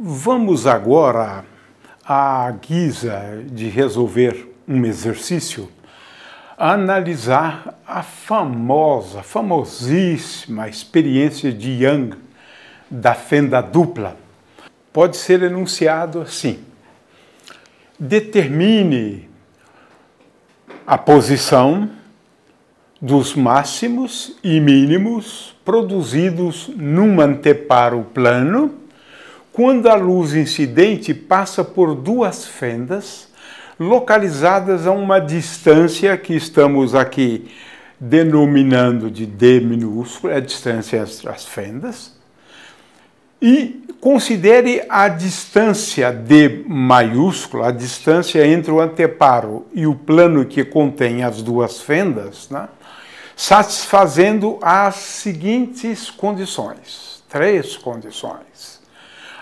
Vamos agora, à guisa de resolver um exercício, analisar a famosíssima experiência de Young da fenda dupla. Pode ser enunciado assim: determine a posição dos máximos e mínimos produzidos num anteparo plano quando a luz incidente passa por duas fendas localizadas a uma distância que estamos aqui denominando de D minúsculo, é a distância entre as fendas, e considere a distância D maiúsculo, a distância entre o anteparo e o plano que contém as duas fendas, né, satisfazendo as seguintes condições, 3 condições.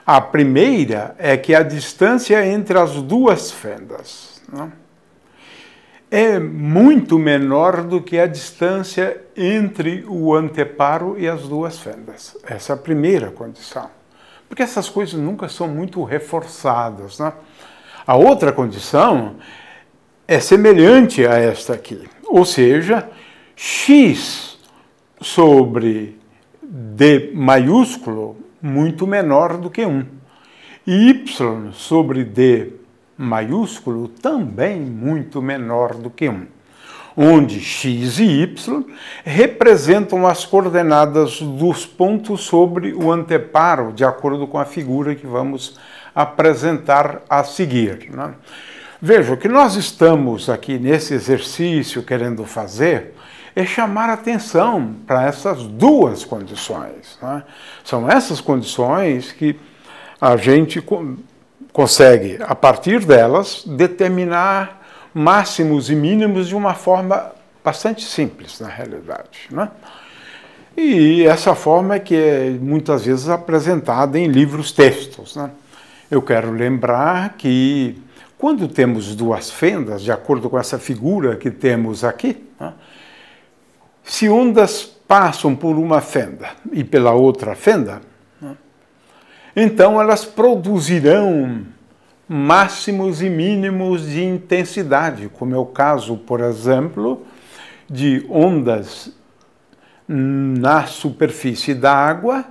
A primeira é que a distância entre as duas fendas, né, é muito menor do que a distância entre o anteparo e as duas fendas. Essa é a primeira condição. Porque essas coisas nunca são muito reforçadas, né? A outra condição é semelhante a esta aqui. Ou seja, x sobre D maiúsculo muito menor do que 1. E y sobre D maiúsculo também muito menor do que 1, onde x e y representam as coordenadas dos pontos sobre o anteparo, de acordo com a figura que vamos apresentar a seguir, né? Veja, o que nós estamos aqui nesse exercício querendo fazer é chamar atenção para essas duas condições, né? São essas condições que a gente consegue, a partir delas, determinar máximos e mínimos de uma forma bastante simples, na realidade, né? E essa forma é que é muitas vezes apresentada em livros-textos, né? Eu quero lembrar que quando temos duas fendas, de acordo com essa figura que temos aqui, né, se ondas passam por uma fenda e pela outra fenda, então elas produzirão máximos e mínimos de intensidade, como é o caso, por exemplo, de ondas na superfície da água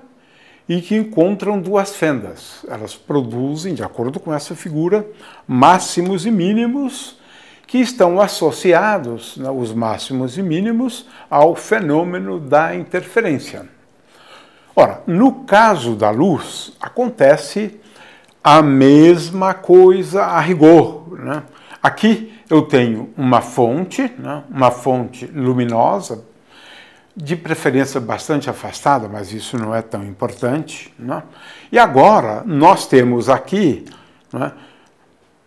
e que encontram duas fendas. Elas produzem, de acordo com essa figura, máximos e mínimos que estão associados, né, os máximos e mínimos, ao fenômeno da interferência. Ora, no caso da luz, acontece a mesma coisa a rigor, né? Aqui eu tenho uma fonte, né, uma fonte luminosa, de preferência bastante afastada, mas isso não é tão importante, né? E agora nós temos aqui, né,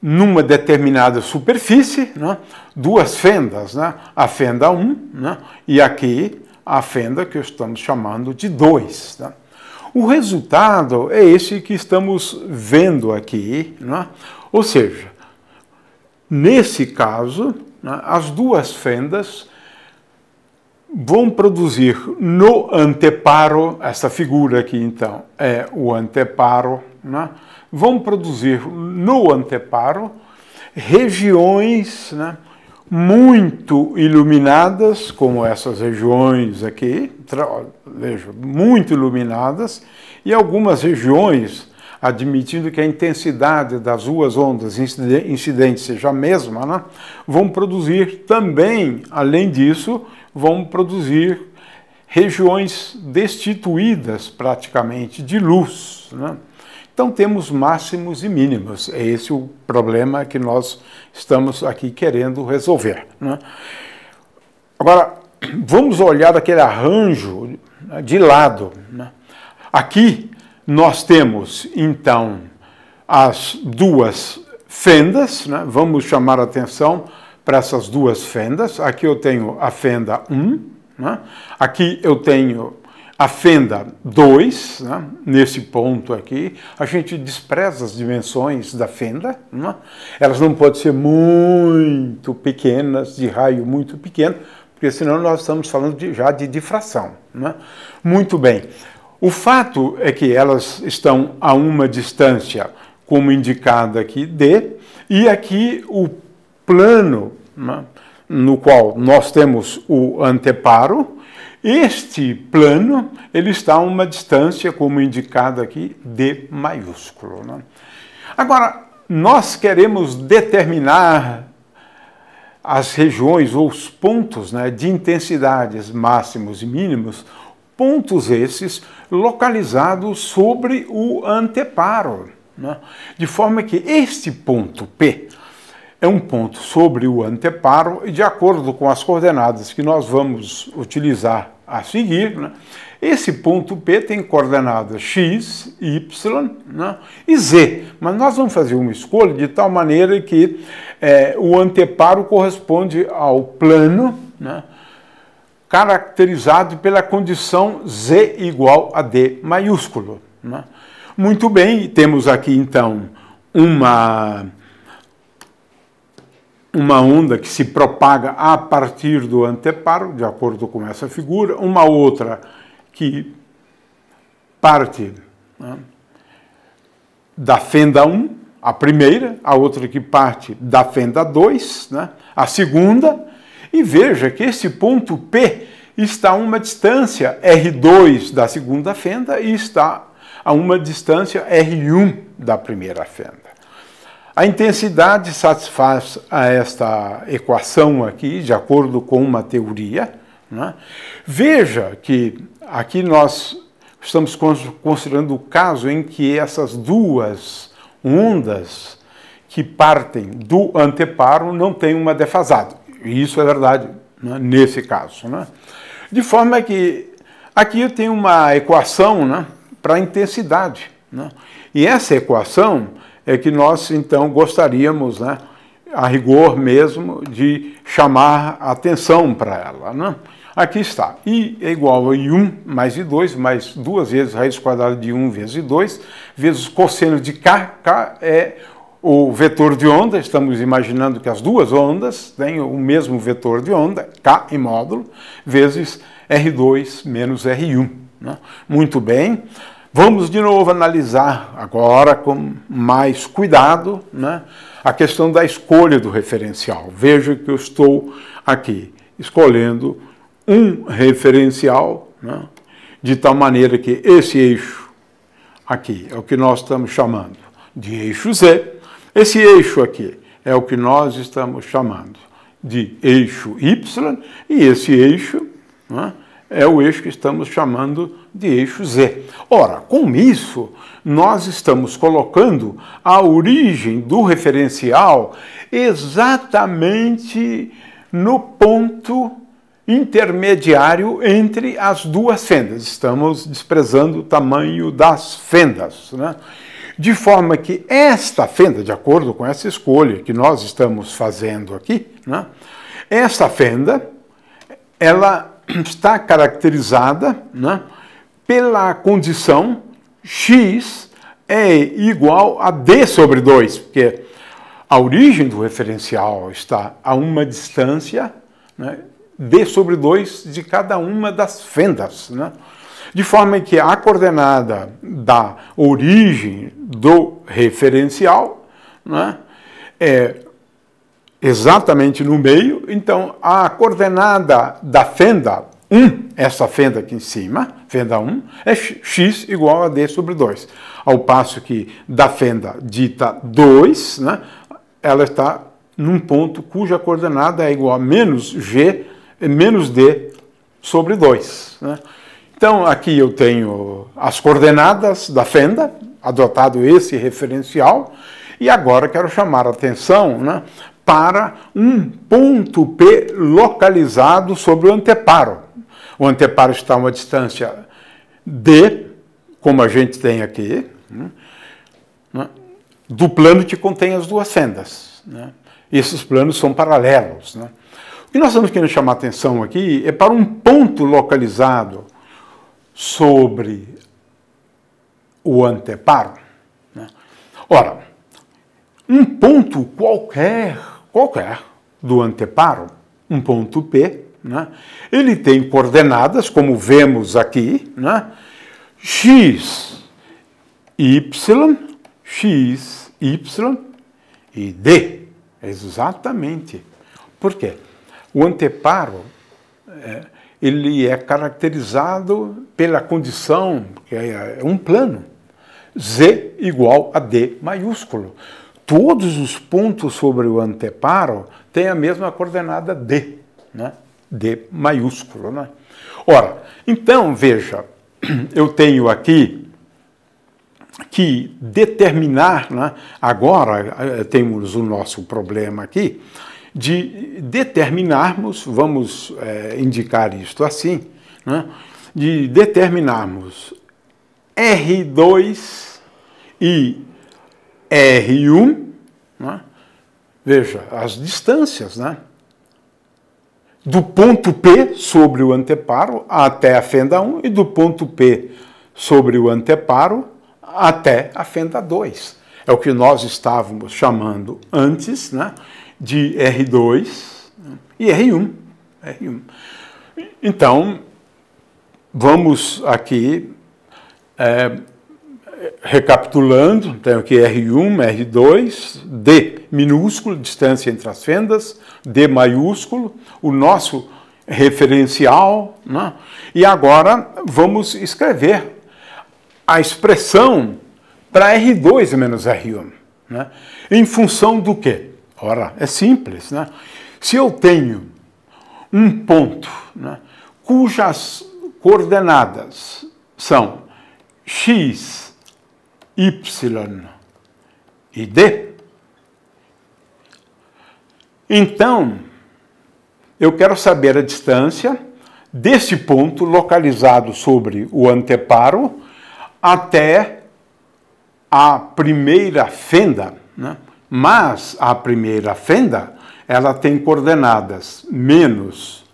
numa determinada superfície, né, duas fendas, né, a fenda 1, né, e aqui a fenda que estamos chamando de 2. Né? O resultado é esse que estamos vendo aqui, né? Ou seja, nesse caso, né, as duas fendas vão produzir no anteparo, essa figura aqui então é o anteparo, né, vão produzir no anteparo regiões, né, muito iluminadas, como essas regiões aqui, veja, muito iluminadas, e algumas regiões, admitindo que a intensidade das duas ondas incidentes seja a mesma, né, vão produzir também, além disso, vão produzir regiões destituídas praticamente de luz, né? Então temos máximos e mínimos, é esse o problema que nós estamos aqui querendo resolver, né? Agora, vamos olhar aquele arranjo de lado, né? Aqui nós temos, então, as duas fendas, né? Vamos chamar a atenção para essas duas fendas. Aqui eu tenho a fenda 1, né? Aqui eu tenho a fenda 2, né? Nesse ponto aqui, a gente despreza as dimensões da fenda, né? Elas não podem ser muito pequenas, de raio muito pequeno, porque senão nós estamos falando já de difração, né? Muito bem. O fato é que elas estão a uma distância, como indicada aqui, D, e aqui o plano, né, no qual nós temos o anteparo. Este plano, ele está a uma distância, como indicado aqui, D maiúsculo. Né? Agora, nós queremos determinar as regiões ou os pontos, né, de intensidades máximos e mínimos, pontos esses localizados sobre o anteparo. Né? De forma que este ponto P é um ponto sobre o anteparo e, de acordo com as coordenadas que nós vamos utilizar a seguir, né, esse ponto P tem coordenadas x, y, né, e z. Mas nós vamos fazer uma escolha de tal maneira que o anteparo corresponde ao plano, né, caracterizado pela condição z igual a D maiúsculo. Né. Muito bem, temos aqui então uma onda que se propaga a partir do anteparo, de acordo com essa figura, uma outra que parte, né, da fenda 1, a primeira, a outra que parte da fenda 2, né, a segunda, e veja que esse ponto P está a uma distância R2 da segunda fenda e está a uma distância R1 da primeira fenda. A intensidade satisfaz a esta equação aqui, de acordo com uma teoria. Né? Veja que aqui nós estamos considerando o caso em que essas duas ondas que partem do anteparo não têm uma defasada. E isso é verdade, né, nesse caso. Né? De forma que aqui eu tenho uma equação, né, para a intensidade. Né? E essa equação é que nós, então, gostaríamos, né, a rigor mesmo, de chamar a atenção para ela. Né? Aqui está, I é igual a I1 mais I2, mais 2 vezes raiz quadrada de 1 vezes I2, vezes cosseno de K. K é o vetor de onda, estamos imaginando que as duas ondas têm o mesmo vetor de onda, K em módulo, vezes R2 menos R1. Né? Muito bem. Vamos de novo analisar agora com mais cuidado, né, a questão da escolha do referencial. Veja que eu estou aqui escolhendo um referencial, né, de tal maneira que esse eixo aqui é o que nós estamos chamando de eixo Z. Esse eixo aqui é o que nós estamos chamando de eixo Y e esse eixo, né, é o eixo que estamos chamando de eixo Z. Ora, com isso, nós estamos colocando a origem do referencial exatamente no ponto intermediário entre as duas fendas. Estamos desprezando o tamanho das fendas, né? De forma que esta fenda, de acordo com essa escolha que nós estamos fazendo aqui, né, esta fenda, ela está caracterizada, né, pela condição x é igual a D sobre 2, porque a origem do referencial está a uma distância, né, D sobre 2 de cada uma das fendas. Né? De forma que a coordenada da origem do referencial, né, é exatamente no meio, então a coordenada da fenda 1, essa fenda aqui em cima, fenda 1, é x igual a D sobre 2. Ao passo que da fenda dita 2, né, ela está num ponto cuja coordenada é igual a menos D sobre 2. Né? Então aqui eu tenho as coordenadas da fenda, adotado esse referencial, e agora quero chamar a atenção, né, para um ponto P localizado sobre o anteparo. O anteparo está a uma distância D, como a gente tem aqui, né, do plano que contém as duas fendas. Né? Esses planos são paralelos. Né? O que nós estamos querendo chamar a atenção aqui é para um ponto localizado sobre o anteparo. Né? Ora, um ponto qualquer do anteparo, um ponto P, né, ele tem coordenadas, como vemos aqui, né, x, y e d. Exatamente. Por quê? O anteparo ele é caracterizado pela condição, que é um plano, z igual a d maiúsculo. Todos os pontos sobre o anteparo têm a mesma coordenada d, né? D maiúsculo, né? Ora, então, veja, eu tenho aqui que determinar, né? Agora temos o nosso problema aqui, de determinarmos, vamos indicar isto assim, né? De determinarmos R2 e R1, né? Veja, as distâncias, né? Do ponto P sobre o anteparo até a fenda 1 e do ponto P sobre o anteparo até a fenda 2. É o que nós estávamos chamando antes, né, de R2 e R1. Então, vamos aqui recapitulando, tenho aqui R1, R2, D minúsculo, distância entre as fendas, D maiúsculo, o nosso referencial, né? E agora vamos escrever a expressão para R2 menos R1, né? Em função do quê? Ora, é simples, né? Se eu tenho um ponto, né, cujas coordenadas são x, y e d, então eu quero saber a distância desse ponto localizado sobre o anteparo até a primeira fenda, né? Mas a primeira fenda ela tem coordenadas menos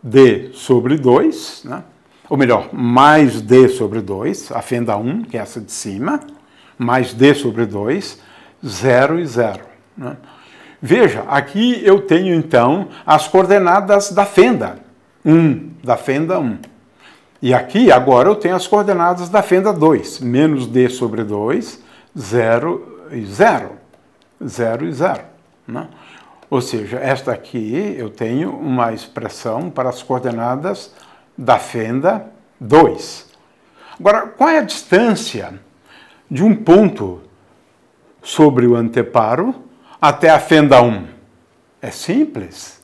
d sobre 2, né? Ou melhor, mais d sobre 2, a fenda 1, que é essa de cima, mais d sobre 2, 0 e 0. Né? Veja, aqui eu tenho então as coordenadas da fenda 1, E aqui agora eu tenho as coordenadas da fenda 2, menos d sobre 2, 0 e 0. 0 e 0. Né? Ou seja, esta aqui eu tenho uma expressão para as coordenadas da fenda 2. Agora, qual é a distância de um ponto sobre o anteparo até a fenda 1? É simples.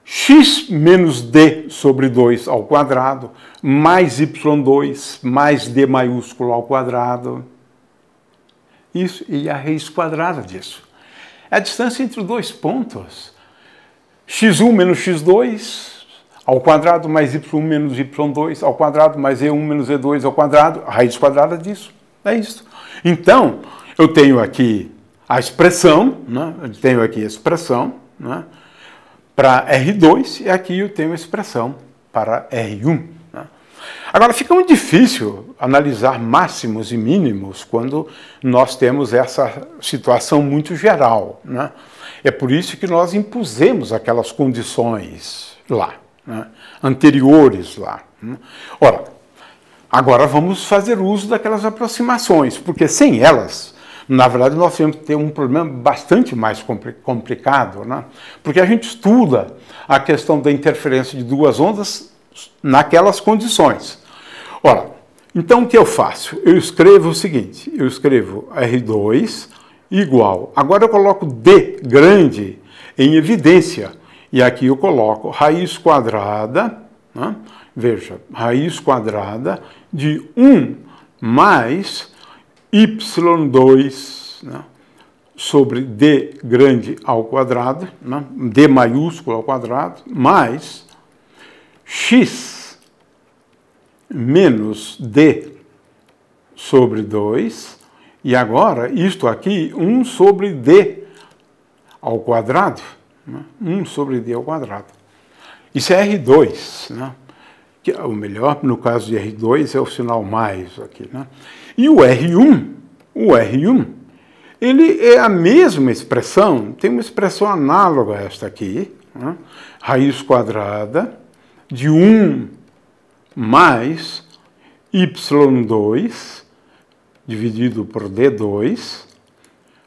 X menos d sobre 2 ao quadrado, mais y2, mais d maiúsculo ao quadrado. Isso, e a raiz quadrada disso. É a distância entre os dois pontos. x1 menos x2 ao quadrado, mais y1 menos y2 ao quadrado, mais e1 menos e2 ao quadrado, a raiz quadrada disso. É isso. Então, eu tenho aqui a expressão, né? Eu tenho aqui a expressão, né? Para R2, e aqui eu tenho a expressão para R1. Né? Agora, fica muito difícil analisar máximos e mínimos quando nós temos essa situação muito geral. Né? É por isso que nós impusemos aquelas condições lá, né? Anteriores lá. Né? Ora, agora vamos fazer uso daquelas aproximações, porque sem elas, na verdade, nós temos que ter um problema bastante mais complicado, né? Porque a gente estuda a questão da interferência de duas ondas naquelas condições. Ora, então o que eu faço? Eu escrevo o seguinte, eu escrevo R2 igual, agora eu coloco D grande em evidência, e aqui eu coloco raiz quadrada, né? Veja, raiz quadrada de 1 mais y2, né, sobre d grande ao quadrado, né, d maiúsculo ao quadrado, mais x menos d sobre 2, e agora isto aqui, 1 sobre d ao quadrado, né, 1 sobre d ao quadrado. Isso é R2, né? Que, ou melhor, no caso de R2 é o sinal mais aqui, né? E o R1, ele é a mesma expressão, tem uma expressão análoga a esta aqui, né? Raiz quadrada de 1 mais y2 dividido por d2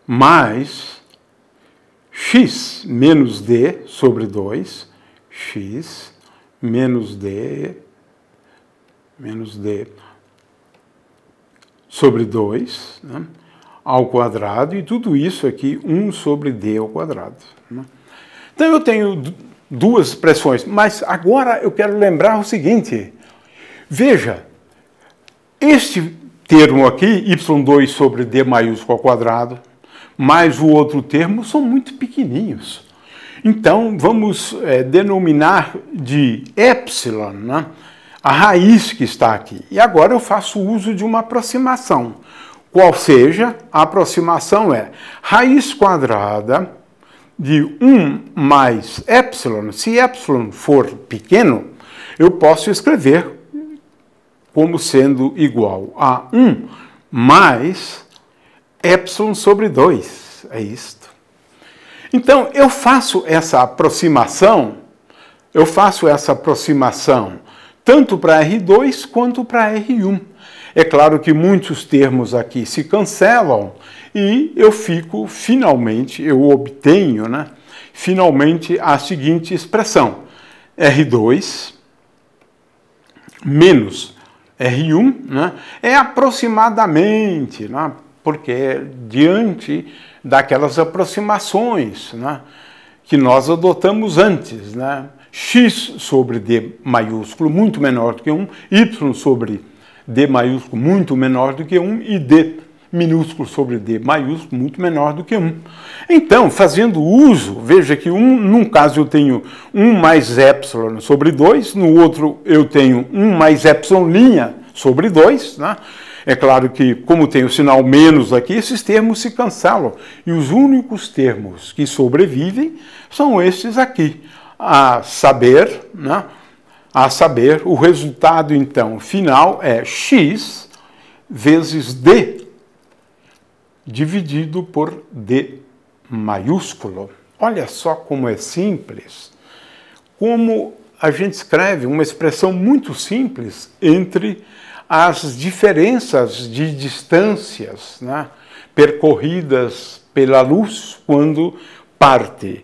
mais x menos d sobre 2, x menos d sobre 2, né, ao quadrado, e tudo isso aqui 1 sobre d ao quadrado. Né? Então eu tenho duas expressões, mas agora eu quero lembrar o seguinte, veja, este termo aqui, y2 sobre d maiúsculo ao quadrado, mais o outro termo, são muito pequenininhos. Então, vamos denominar de epsilon, né, a raiz que está aqui. E agora eu faço uso de uma aproximação. Qual seja, a aproximação é raiz quadrada de 1 mais epsilon. Se epsilon for pequeno, eu posso escrever como sendo igual a 1 mais epsilon sobre 2, é isto. Então, eu faço essa aproximação tanto para R2 quanto para R1. É claro que muitos termos aqui se cancelam e eu fico, finalmente, eu obtenho, né, finalmente a seguinte expressão, R2 menos R1, né, é aproximadamente, né, porque é diante daquelas aproximações, né, que nós adotamos antes, né, x sobre d maiúsculo muito menor do que 1, y sobre d maiúsculo muito menor do que 1 e d minúsculo sobre d maiúsculo muito menor do que 1. Então, fazendo uso, veja que num caso eu tenho 1 mais epsilon sobre 2, no outro eu tenho 1 mais epsilon' sobre 2, né? É claro que, como tem o sinal menos aqui, esses termos se cancelam. E os únicos termos que sobrevivem são estes aqui. A saber, né? A saber, o resultado, então, final é x vezes d dividido por d maiúsculo. Olha só como é simples. Como a gente escreve uma expressão muito simples entre as diferenças de distâncias, né, percorridas pela luz quando parte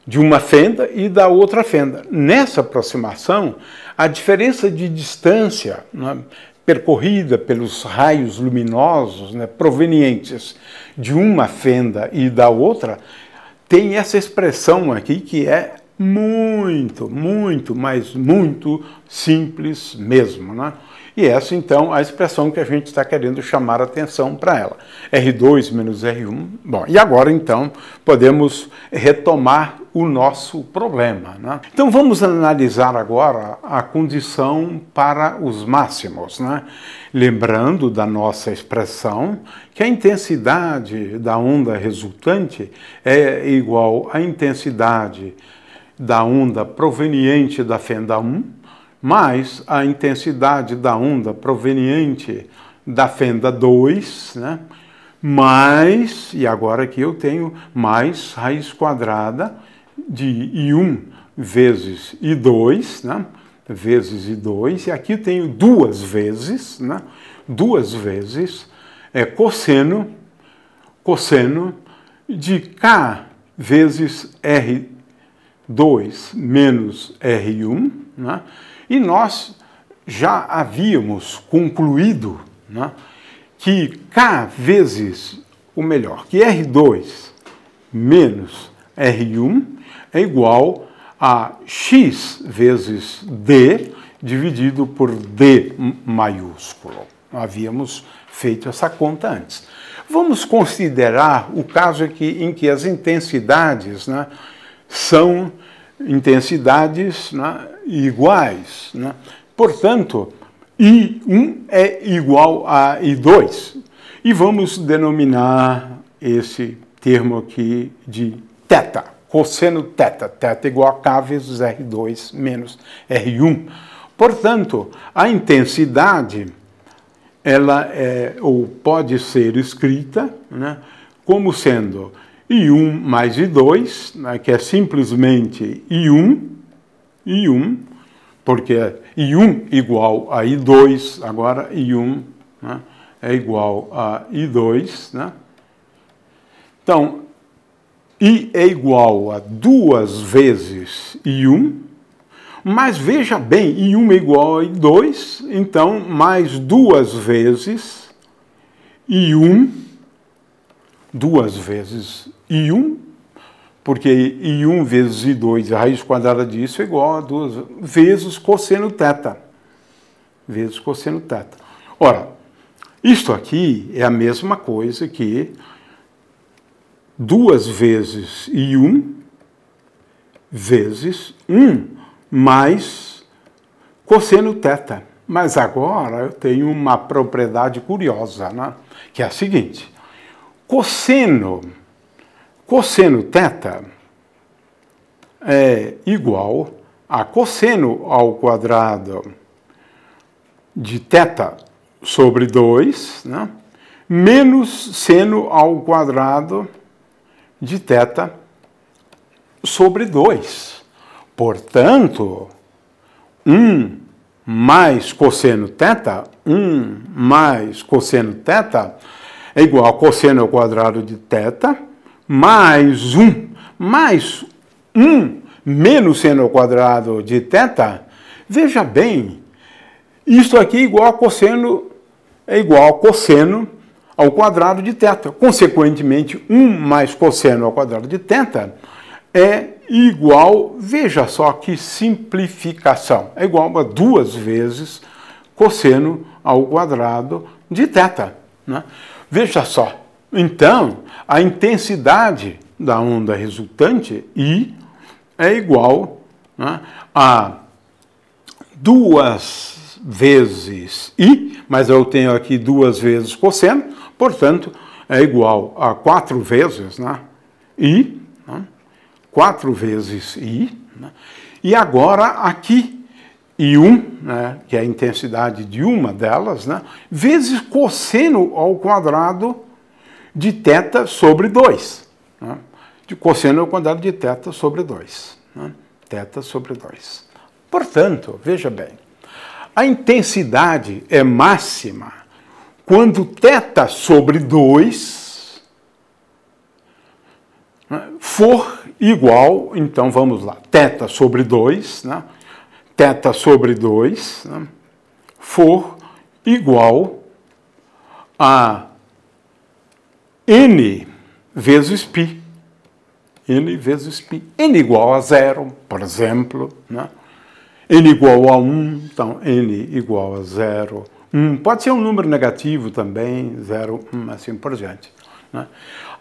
de uma fenda e da outra fenda. Nessa aproximação, a diferença de distância, né, percorrida pelos raios luminosos, né, provenientes de uma fenda e da outra, tem essa expressão aqui que é muito, mas muito simples mesmo, né? E essa, então, a expressão que a gente está querendo chamar a atenção para ela. R2 menos R1. Bom, e agora, então, podemos retomar o nosso problema, né? Então, vamos analisar agora a condição para os máximos, né? Lembrando da nossa expressão que a intensidade da onda resultante é igual à intensidade da onda proveniente da fenda 1, mais a intensidade da onda proveniente da fenda 2, né? Mais, e agora aqui eu tenho mais raiz quadrada de I1 vezes I2, né? Vezes I2, e aqui eu tenho duas vezes, né? Duas vezes cosseno de K vezes R2 menos R1, né? E nós já havíamos concluído, né, que K vezes, que R2 menos R1 é igual a X vezes D dividido por D maiúsculo. Havíamos feito essa conta antes. Vamos considerar o caso aqui em que as intensidades, né, são intensidades, né, iguais, né? Portanto, I1 é igual a I2. E vamos denominar esse termo aqui de θ, cosseno θ. Θ igual a K vezes R2 menos R1. Portanto, a intensidade, ela ou pode ser escrita, né, como sendo I1 mais I2, né, que é simplesmente I1 porque I1 igual a I2, agora I1, né, é igual a I2, né? Então, I é igual a 2 vezes I1, mas veja bem, I1 é igual a I2, então mais 2 vezes I1, 2 vezes I1, porque I1 vezes I2, a raiz quadrada disso é igual a 2 vezes cosseno θ. Vezes cosseno θ. Ora, isto aqui é a mesma coisa que 2 vezes I1 vezes 1 mais cosseno θ. Mas agora eu tenho uma propriedade curiosa, né? Que é a seguinte. Cosseno θ é igual a cosseno ao quadrado de θ sobre 2, né? Menos seno ao quadrado de θ sobre 2. Portanto, 1 mais cosseno θ, 1 mais cosseno θ é igual a cosseno ao quadrado de θ mais 1 menos seno ao quadrado de θ. Veja bem, isso aqui é igual a cosseno ao quadrado de θ. Consequentemente, 1 mais cosseno ao quadrado de θ é igual, veja só que simplificação, é igual a 2 vezes cosseno ao quadrado de θ. Né? Veja só, então, a intensidade da onda resultante, I, é igual, né, a 2 vezes I, mas eu tenho aqui 2 vezes cosseno, portanto, é igual a 4 vezes, né, I, né, 4 vezes I, né, e agora aqui, I1, né, que é a intensidade de uma delas, né, vezes cosseno ao quadrado de θ sobre 2. Né, de cosseno ao quadrado de θ sobre 2. Né, θ sobre 2. Portanto, veja bem, a intensidade é máxima quando θ sobre 2 for igual, então vamos lá, θ sobre 2, né, θ sobre 2, né, for igual a n vezes π. N vezes π. N igual a 0, por exemplo, né? N igual a 1, então N igual a 0, 1. Pode ser um número negativo também, 0, 1, assim por diante. Né?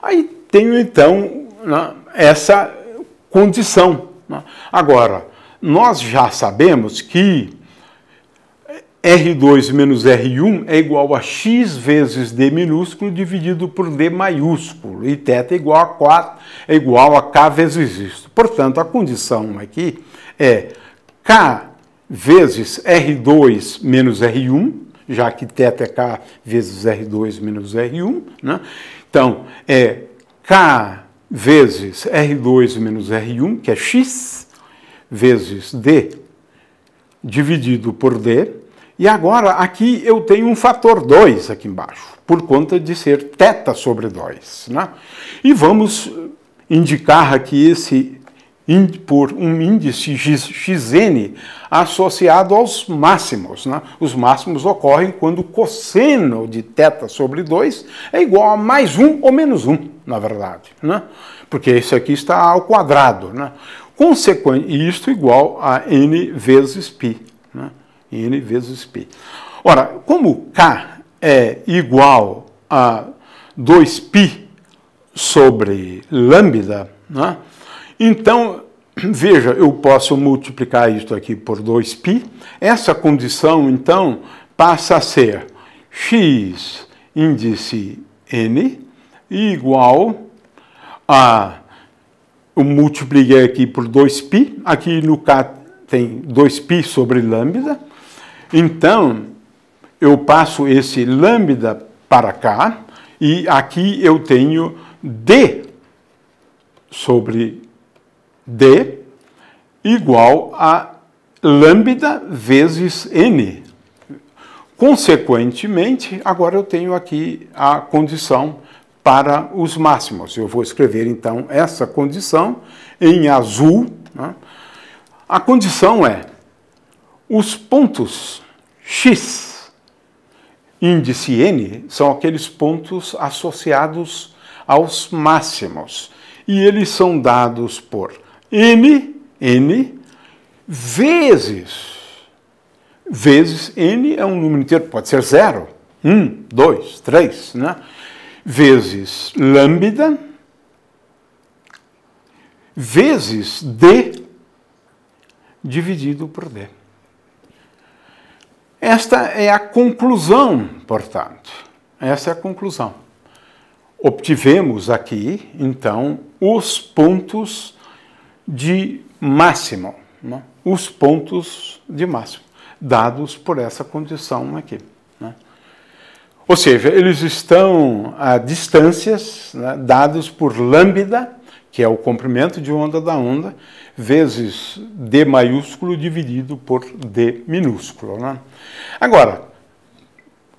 Aí tenho, então, né, essa condição. Né? Agora, nós já sabemos que R2 menos R1 é igual a x vezes D minúsculo dividido por D maiúsculo, e θ é igual a K vezes isto. Portanto, a condição aqui é K vezes R2 menos R1, já que θ é K vezes R2 menos R1, né? Então, é K vezes R2 menos R1, que é x, vezes D dividido por D. E agora, aqui eu tenho um fator 2 aqui embaixo, por conta de ser θ sobre 2. Né? E vamos indicar aqui por um índice xn associado aos máximos. Né? Os máximos ocorrem quando o cosseno de θ sobre 2 é igual a mais 1 ou menos 1, na verdade. Né? Porque isso aqui está ao quadrado. Né? Consequentemente, isto igual a n vezes π. Né? N vezes π. Ora, como K é igual a 2π sobre lambda, né? Então, veja, eu posso multiplicar isto aqui por 2π. Essa condição, então, passa a ser x índice n igual a... Eu multipliquei aqui por 2π. Aqui no K tem 2π sobre lambda. Então, eu passo esse lambda para cá, e aqui eu tenho D sobre D igual a lambda vezes n. Consequentemente, agora eu tenho aqui a condição para os máximos. Eu vou escrever, então, essa condição em azul, né? A condição é os pontos x, índice n, são aqueles pontos associados aos máximos. E eles são dados por n vezes n é um número inteiro, pode ser 0, 1, 2, 3, né? Vezes lambda, vezes d, dividido por d. Esta é a conclusão, portanto. Essa é a conclusão. Obtivemos aqui, então, os pontos de máximo, né? Os pontos de máximo, dados por essa condição aqui, né? Ou seja, eles estão a distâncias, né, dados por lambda, que é o comprimento de onda da onda, vezes d maiúsculo dividido por d minúsculo, né? Agora,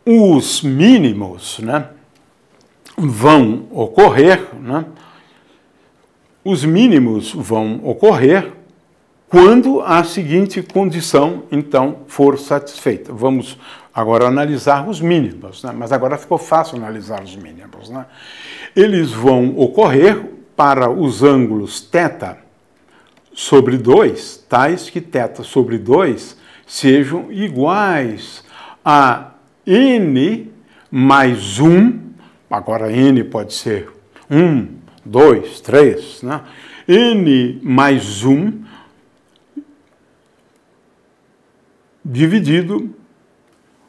os mínimos, né, vão ocorrer, né? Os mínimos vão ocorrer quando a seguinte condição, então, for satisfeita. Vamos agora analisar os mínimos, né? Mas agora ficou fácil analisar os mínimos, né? Eles vão ocorrer para os ângulos θ sobre 2, tais que θ sobre 2 sejam iguais a n mais 1, agora n pode ser 1, 2, 3, né? N mais 1 dividido,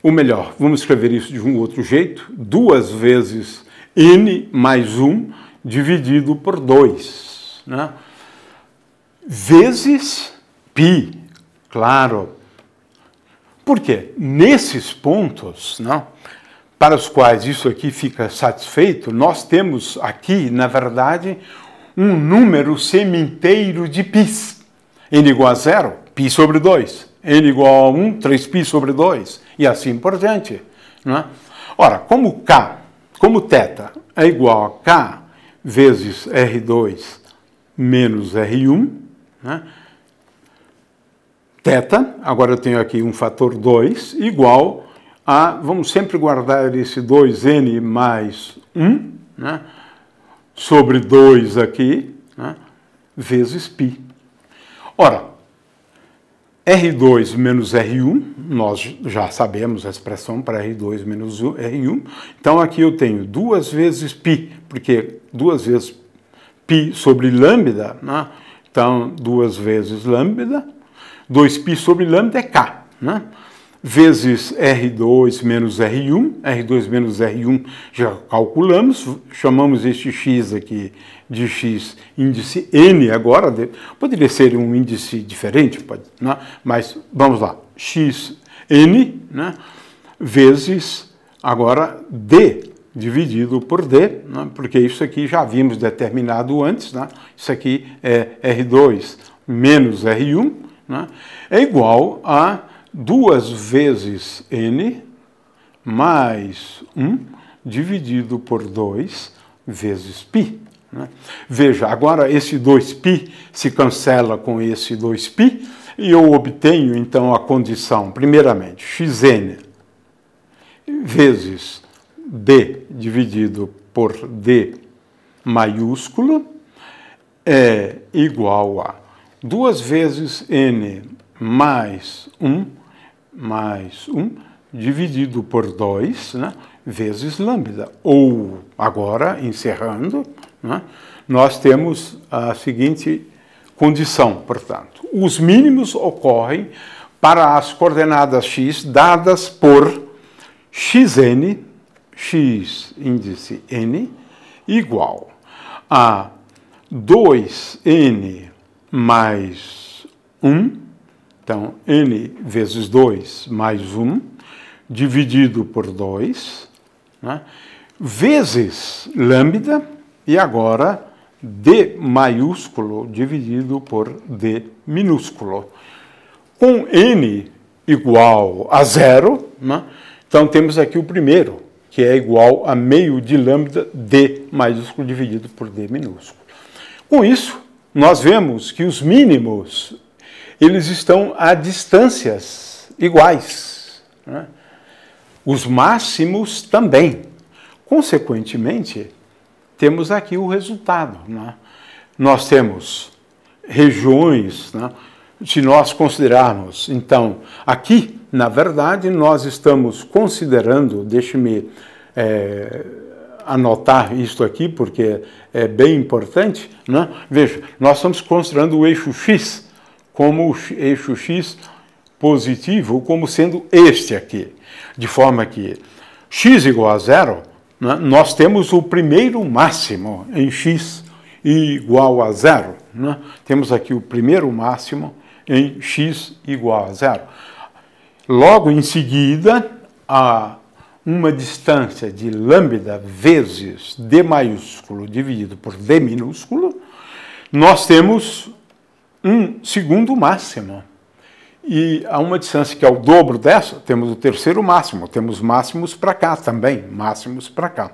ou melhor, vamos escrever isso de um outro jeito, 2 vezes n mais 1 dividido por 2, né? Vezes π, claro. Por quê? Nesses pontos, não, para os quais isso aqui fica satisfeito, nós temos aqui, na verdade, um número semi-inteiro de πs. N igual a 0, π sobre 2. N igual a 1, 3π sobre 2. E assim por diante, né? Ora, como θ é igual a k vezes R2 menos R1, né? θ, agora eu tenho aqui um fator 2, igual a, vamos sempre guardar esse 2n mais 1, né? Sobre 2 aqui, né? Vezes π. Ora, R2 menos R1, nós já sabemos a expressão para R2 menos R1, então aqui eu tenho 2 vezes π, porque 2 vezes π sobre lambda, né? Então 2 vezes lambda, 2π sobre lambda é k, né? Vezes R2 menos R1, R2 menos R1 já calculamos, chamamos este x aqui de x índice n agora, poderia ser um índice diferente, pode, né? Mas vamos lá, x n, né? Vezes agora d dividido por d, né? Porque isso aqui já havíamos determinado antes, né? Isso aqui é R2 menos R1, né? É igual a 2 vezes n mais 1 dividido por 2 vezes π. Né? Veja, agora esse 2π se cancela com esse 2π e eu obtenho então a condição, primeiramente, xn vezes d dividido por d maiúsculo é igual a 2 vezes n mais 1 dividido por 2, né, vezes lambda. Ou, agora, encerrando, né, nós temos a seguinte condição, portanto. Os mínimos ocorrem para as coordenadas x dadas por xn, x índice n, igual a 2n mais 1, então, n vezes 2 mais 1, dividido por 2, né, vezes lambda, e agora d maiúsculo dividido por d minúsculo. Com n igual a 0, né? Então temos aqui o primeiro, que é igual a meio de lambda d maiúsculo dividido por d minúsculo. Com isso, nós vemos que os mínimos, eles estão a distâncias iguais, né? Os máximos também. Consequentemente, temos aqui o resultado, né? Nós temos regiões, né? Se nós considerarmos, então, aqui, na verdade, nós estamos considerando, deixe-me anotar isto aqui, porque é bem importante, né? Veja, nós estamos considerando o eixo x como o eixo x positivo, como sendo este aqui, de forma que x igual a 0, né? Nós temos o primeiro máximo em x igual a 0, né? Temos aqui o primeiro máximo em x igual a 0. Logo em seguida, a uma distância de lambda vezes d maiúsculo dividido por d minúsculo, nós temos um segundo máximo. E a uma distância que é o dobro dessa, temos o terceiro máximo, temos máximos para cá também, máximos para cá.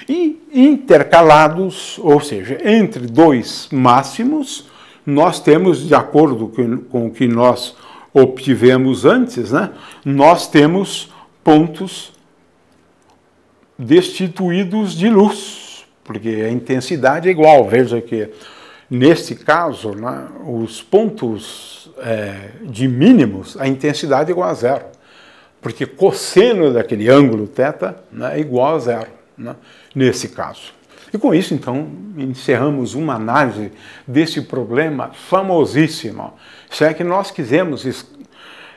E intercalados, ou seja, entre dois máximos, nós temos, de acordo com o que nós obtivemos antes, né, nós temos pontos destituídos de luz, porque a intensidade é igual. Veja que, neste caso, né, os pontos de mínimos, a intensidade é igual a 0, porque cosseno daquele ângulo θ, né, é igual a 0, né, nesse caso. E com isso, então, encerramos uma análise desse problema famosíssimo. Se é que nós quisemos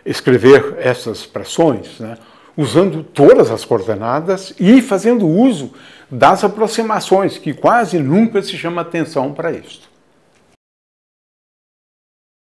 escrever essas expressões, né, usando todas as coordenadas e fazendo uso das aproximações, que quase nunca se chama atenção para isso.